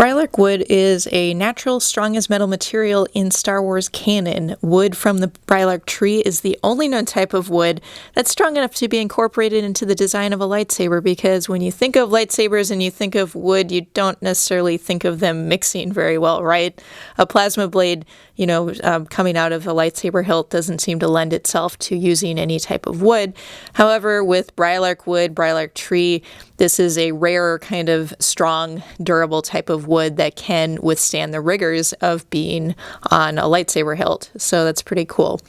Brylark wood is a natural, strong as metal material in Star Wars canon. Wood from the Brylark tree is the only known type of wood that's strong enough to be incorporated into the design of a lightsaber, because when you think of lightsabers and you think of wood, you don't necessarily think of them mixing very well, right? A plasma blade, coming out of a lightsaber hilt doesn't seem to lend itself to using any type of wood. However, with Brylark wood, Brylark tree, this is a rare kind of strong, durable type of wood that can withstand the rigors of being on a lightsaber hilt. So that's pretty cool.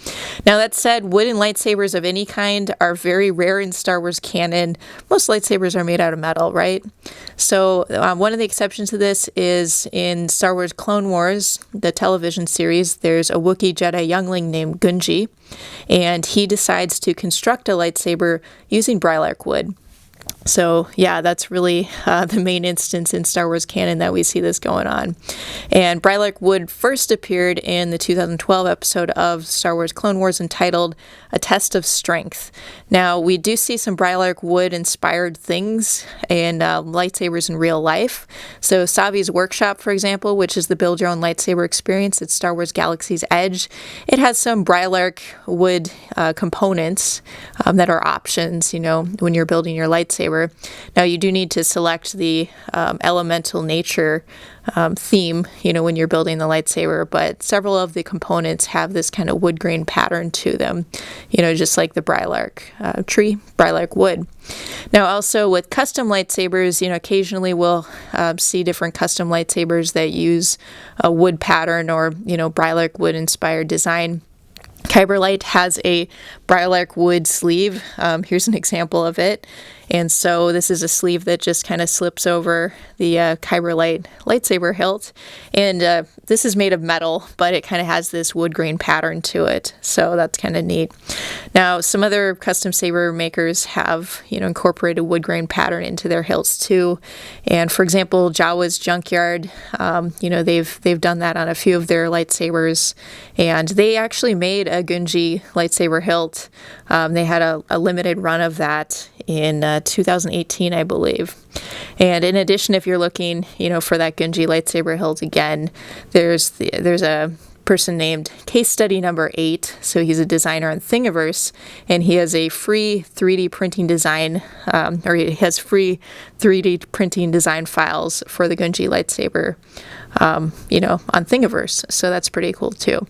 Now that said, wooden lightsabers of any kind are very rare in Star Wars canon. Most lightsabers are made out of metal, right? So one of the exceptions to this is in Star Wars Clone Wars, the television series. There's a Wookiee Jedi youngling named Gungi, and he decides to construct a lightsaber using Brylark wood. So yeah, that's really the main instance in Star Wars canon that we see this going on. And Brylark wood first appeared in the 2012 episode of Star Wars Clone Wars entitled A Test of Strength. Now, we do see some Brylark wood inspired things in lightsabers in real life. So Savi's Workshop, for example, which is the build your own lightsaber experience at Star Wars Galaxy's Edge, it has some Brylark wood components that are options, when you're building your lightsaber. Now, you do need to select the elemental nature theme, when you're building the lightsaber, but several of the components have this kind of wood grain pattern to them, just like the Brylark tree, Brylark wood. Now, also with custom lightsabers, occasionally we'll see different custom lightsabers that use a wood pattern or, Brylark wood inspired design. Kyberlight has a Brylark wood sleeve. Here's an example of it. And so this is a sleeve that just kind of slips over the Kyberlight lightsaber hilt. And this is made of metal, but it kind of has this wood grain pattern to it. So that's kind of neat. Now, some other custom saber makers have, incorporated wood grain pattern into their hilts too. And for example, Jawa's Junkyard, they've done that on a few of their lightsabers. And they actually made a Gungi lightsaber hilt. They had a limited run of that in 2018, I believe. And in addition, if you're looking, for that Gungi lightsaber hilt again, there's a person named Case Study Number 8. So he's a designer on Thingiverse, and he has a free 3D printing design, or he has free 3D printing design files for the Gungi lightsaber, on Thingiverse. So that's pretty cool too.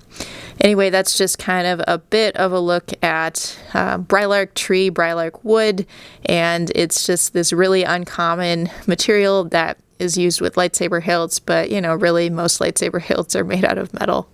Anyway, that's just kind of a bit of a look at Brylark tree, Brylark wood, and it's just this really uncommon material that is used with lightsaber hilts, but really most lightsaber hilts are made out of metal.